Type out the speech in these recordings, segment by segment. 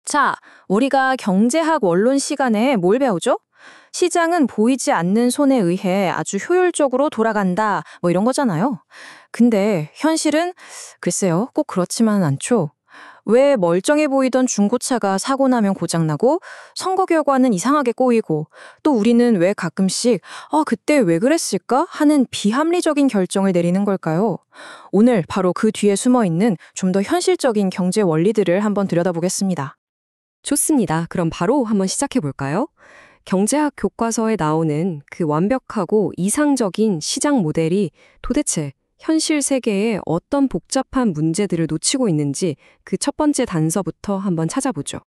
자, 우리가 경제학 원론 시간에 뭘 배우죠? 시장은 보이지 않는 손에 의해 아주 효율적으로 돌아간다, 뭐 이런 거잖아요. 근데 현실은 글쎄요, 꼭 그렇지만은 않죠. 왜 멀쩡해 보이던 중고차가 사고 나면 고장나고 선거 결과는 이상하게 꼬이고 또 우리는 왜 가끔씩 그때 왜 그랬을까 하는 비합리적인 결정을 내리는 걸까요? 오늘 바로 그 뒤에 숨어 있는 좀 더 현실적인 경제 원리들을 한번 들여다보겠습니다. 좋습니다. 그럼 바로 한번 시작해 볼까요? 경제학 교과서에 나오는 그 완벽하고 이상적인 시장 모델이 도대체 현실 세계에 어떤 복잡한 문제들을 놓치고 있는지 그 첫 번째 단서부터 한번 찾아보죠.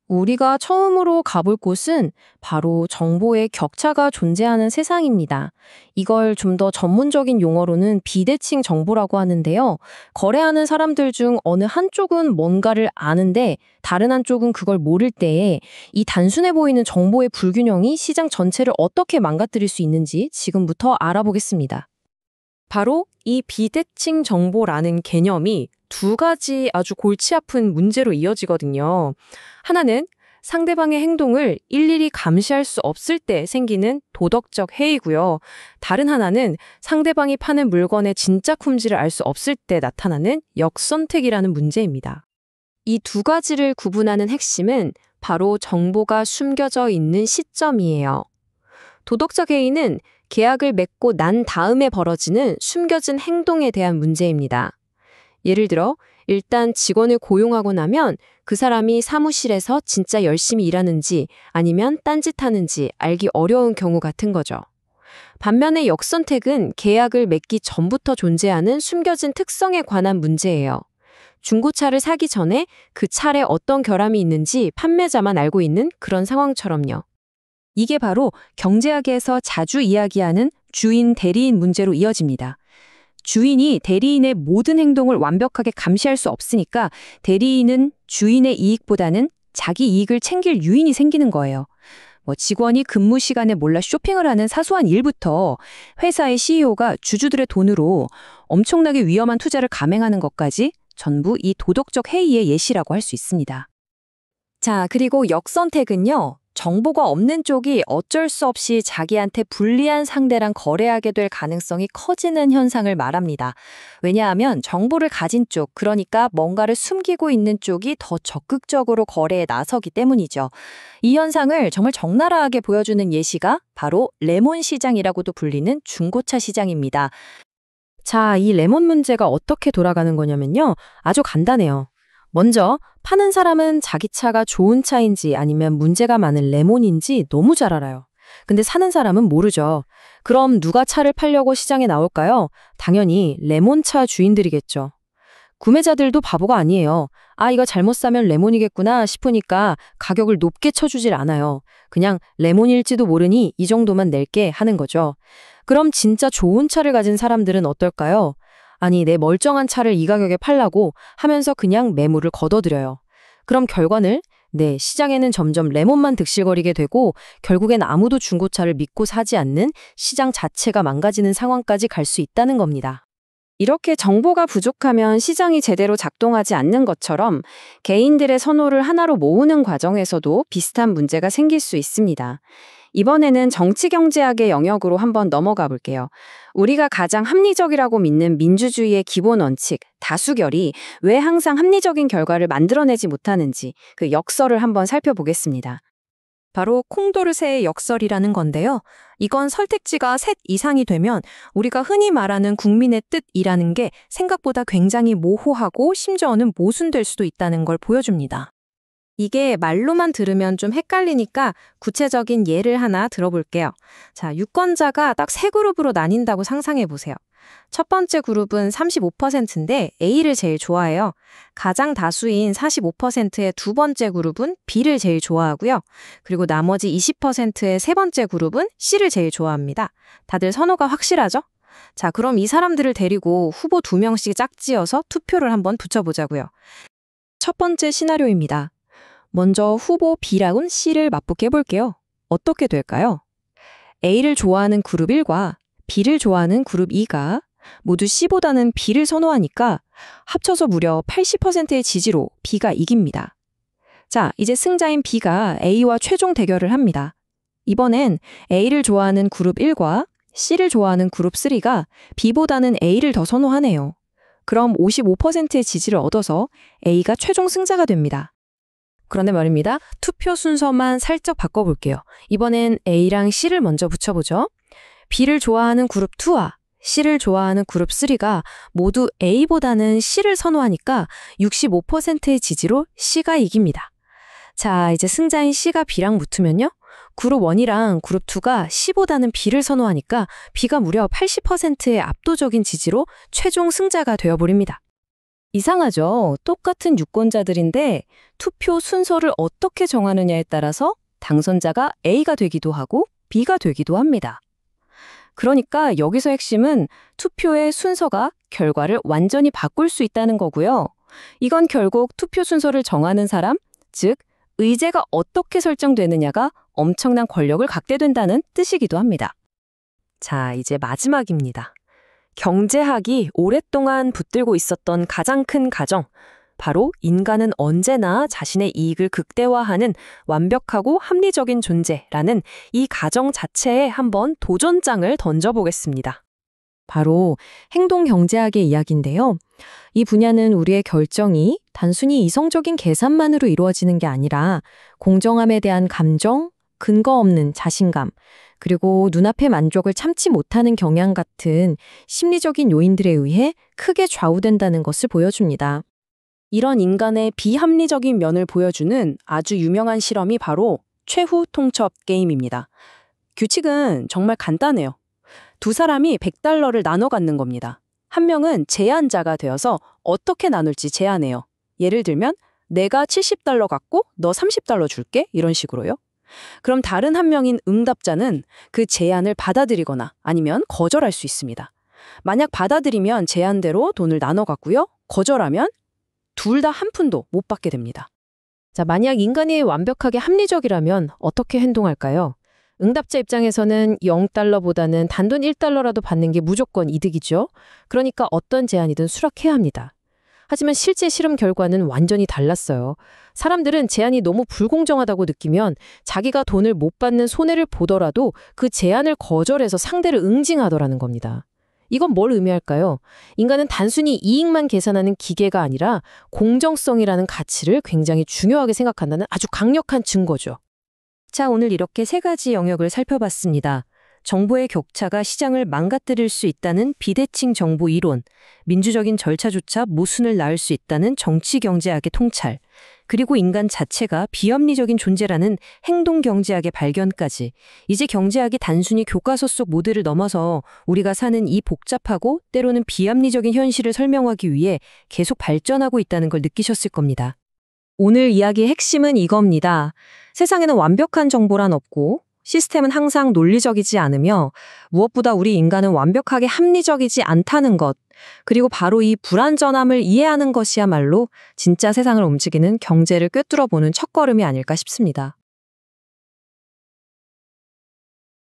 우리가 처음으로 가볼 곳은 바로 정보의 격차가 존재하는 세상입니다. 이걸 좀 더 전문적인 용어로는 비대칭 정보라고 하는데요. 거래하는 사람들 중 어느 한쪽은 뭔가를 아는데 다른 한쪽은 그걸 모를 때에 이 단순해 보이는 정보의 불균형이 시장 전체를 어떻게 망가뜨릴 수 있는지 지금부터 알아보겠습니다. 바로 이 비대칭 정보라는 개념이 두 가지 아주 골치 아픈 문제로 이어지거든요. 하나는 상대방의 행동을 일일이 감시할 수 없을 때 생기는 도덕적 해이고요. 다른 하나는 상대방이 파는 물건의 진짜 품질을 알 수 없을 때 나타나는 역선택이라는 문제입니다. 이 두 가지를 구분하는 핵심은 바로 정보가 숨겨져 있는 시점이에요. 도덕적 해이는 계약을 맺고 난 다음에 벌어지는 숨겨진 행동에 대한 문제입니다. 예를 들어 일단 직원을 고용하고 나면 그 사람이 사무실에서 진짜 열심히 일하는지 아니면 딴짓하는지 알기 어려운 경우 같은 거죠. 반면에 역선택은 계약을 맺기 전부터 존재하는 숨겨진 특성에 관한 문제예요. 중고차를 사기 전에 그 차에 어떤 결함이 있는지 판매자만 알고 있는 그런 상황처럼요. 이게 바로 경제학에서 자주 이야기하는 주인 대리인 문제로 이어집니다. 주인이 대리인의 모든 행동을 완벽하게 감시할 수 없으니까 대리인은 주인의 이익보다는 자기 이익을 챙길 유인이 생기는 거예요. 직원이 근무 시간에 몰라 쇼핑을 하는 사소한 일부터 회사의 CEO가 주주들의 돈으로 엄청나게 위험한 투자를 감행하는 것까지 전부 이 도덕적 해이의 예시라고 할 수 있습니다. 자, 그리고 역선택은요. 정보가 없는 쪽이 어쩔 수 없이 자기한테 불리한 상대랑 거래하게 될 가능성이 커지는 현상을 말합니다. 왜냐하면 정보를 가진 쪽, 그러니까 뭔가를 숨기고 있는 쪽이 더 적극적으로 거래에 나서기 때문이죠. 이 현상을 정말 적나라하게 보여주는 예시가 바로 레몬 시장이라고도 불리는 중고차 시장입니다. 자, 이 레몬 문제가 어떻게 돌아가는 거냐면요. 아주 간단해요. 먼저 파는 사람은 자기 차가 좋은 차인지 아니면 문제가 많은 레몬인지 너무 잘 알아요. 근데 사는 사람은 모르죠. 그럼 누가 차를 팔려고 시장에 나올까요? 당연히 레몬차 주인들이겠죠. 구매자들도 바보가 아니에요. 이거 잘못 사면 레몬이겠구나 싶으니까 가격을 높게 쳐주질 않아요. 그냥 레몬일지도 모르니 이 정도만 낼게 하는 거죠. 그럼 진짜 좋은 차를 가진 사람들은 어떨까요? 아니, 내 멀쩡한 차를 이 가격에 팔라고 하면서 그냥 매물을 걷어들여요. 그럼 결과는 시장에는 점점 레몬만 득실거리게 되고 결국엔 아무도 중고차를 믿고 사지 않는 시장 자체가 망가지는 상황까지 갈 수 있다는 겁니다. 이렇게 정보가 부족하면 시장이 제대로 작동하지 않는 것처럼 개인들의 선호를 하나로 모으는 과정에서도 비슷한 문제가 생길 수 있습니다. 이번에는 정치경제학의 영역으로 한번 넘어가 볼게요. 우리가 가장 합리적이라고 믿는 민주주의의 기본 원칙, 다수결이 왜 항상 합리적인 결과를 만들어내지 못하는지 그 역설을 한번 살펴보겠습니다. 바로 콩도르세의 역설이라는 건데요. 이건 선택지가 셋 이상이 되면 우리가 흔히 말하는 국민의 뜻이라는 게 생각보다 굉장히 모호하고 심지어는 모순될 수도 있다는 걸 보여줍니다. 이게 말로만 들으면 좀 헷갈리니까 구체적인 예를 하나 들어볼게요. 자, 유권자가 딱 세 그룹으로 나뉜다고 상상해 보세요. 첫 번째 그룹은 35%인데 A를 제일 좋아해요. 가장 다수인 45%의 두 번째 그룹은 B를 제일 좋아하고요. 그리고 나머지 20%의 세 번째 그룹은 C를 제일 좋아합니다. 다들 선호가 확실하죠? 자, 그럼 이 사람들을 데리고 후보 2명씩 짝지어서 투표를 한번 붙여보자고요. 첫 번째 시나리오입니다. 먼저 후보 B랑은 C를 맞붙게 해볼게요. 어떻게 될까요? A를 좋아하는 그룹 1과 B를 좋아하는 그룹 2가 모두 C보다는 B를 선호하니까 합쳐서 무려 80%의 지지로 B가 이깁니다. 자, 이제 승자인 B가 A와 최종 대결을 합니다. 이번엔 A를 좋아하는 그룹 1과 C를 좋아하는 그룹 3가 B보다는 A를 더 선호하네요. 그럼 55%의 지지를 얻어서 A가 최종 승자가 됩니다. 그런데 말입니다. 투표 순서만 살짝 바꿔볼게요. 이번엔 A랑 C를 먼저 붙여보죠. B를 좋아하는 그룹 2와 C를 좋아하는 그룹 3가 모두 A보다는 C를 선호하니까 65%의 지지로 C가 이깁니다. 자, 이제 승자인 C가 B랑 붙으면요. 그룹 1이랑 그룹 2가 C보다는 B를 선호하니까 B가 무려 80%의 압도적인 지지로 최종 승자가 되어버립니다. 이상하죠? 똑같은 유권자들인데 투표 순서를 어떻게 정하느냐에 따라서 당선자가 A가 되기도 하고 B가 되기도 합니다. 그러니까 여기서 핵심은 투표의 순서가 결과를 완전히 바꿀 수 있다는 거고요. 이건 결국 투표 순서를 정하는 사람, 즉 의제가 어떻게 설정되느냐가 엄청난 권력을 갖게 된다는 뜻이기도 합니다. 자, 이제 마지막입니다. 경제학이 오랫동안 붙들고 있었던 가장 큰 가정, 바로 인간은 언제나 자신의 이익을 극대화하는 완벽하고 합리적인 존재라는 이 가정 자체에 한번 도전장을 던져보겠습니다. 바로 행동경제학의 이야기인데요. 이 분야는 우리의 결정이 단순히 이성적인 계산만으로 이루어지는 게 아니라 공정함에 대한 감정, 근거 없는 자신감, 그리고 눈앞의 만족을 참지 못하는 경향 같은 심리적인 요인들에 의해 크게 좌우된다는 것을 보여줍니다. 이런 인간의 비합리적인 면을 보여주는 아주 유명한 실험이 바로 최후 통첩 게임입니다. 규칙은 정말 간단해요. 두 사람이 $100를 나눠 갖는 겁니다. 한 명은 제안자가 되어서 어떻게 나눌지 제안해요. 예를 들면 내가 $70 갖고 너 $30 줄게 이런 식으로요. 그럼 다른 한 명인 응답자는 그 제안을 받아들이거나 아니면 거절할 수 있습니다. 만약 받아들이면 제안대로 돈을 나눠 갖고요. 거절하면 둘 다 한 푼도 못 받게 됩니다. 자, 만약 인간이 완벽하게 합리적이라면 어떻게 행동할까요? 응답자 입장에서는 $0보다는 단돈 $1라도 받는 게 무조건 이득이죠. 그러니까 어떤 제안이든 수락해야 합니다. 하지만 실제 실험 결과는 완전히 달랐어요. 사람들은 제안이 너무 불공정하다고 느끼면 자기가 돈을 못 받는 손해를 보더라도 그 제안을 거절해서 상대를 응징하더라는 겁니다. 이건 뭘 의미할까요? 인간은 단순히 이익만 계산하는 기계가 아니라 공정성이라는 가치를 굉장히 중요하게 생각한다는 아주 강력한 증거죠. 자, 오늘 이렇게 세 가지 영역을 살펴봤습니다. 정보의 격차가 시장을 망가뜨릴 수 있다는 비대칭 정보 이론, 민주적인 절차조차 모순을 낳을 수 있다는 정치경제학의 통찰, 그리고 인간 자체가 비합리적인 존재라는 행동경제학의 발견까지, 이제 경제학이 단순히 교과서 속 모델을 넘어서 우리가 사는 이 복잡하고 때로는 비합리적인 현실을 설명하기 위해 계속 발전하고 있다는 걸 느끼셨을 겁니다. 오늘 이야기의 핵심은 이겁니다. 세상에는 완벽한 정보란 없고 시스템은 항상 논리적이지 않으며 무엇보다 우리 인간은 완벽하게 합리적이지 않다는 것, 그리고 바로 이 불완전함을 이해하는 것이야말로 진짜 세상을 움직이는 경제를 꿰뚫어보는 첫걸음이 아닐까 싶습니다.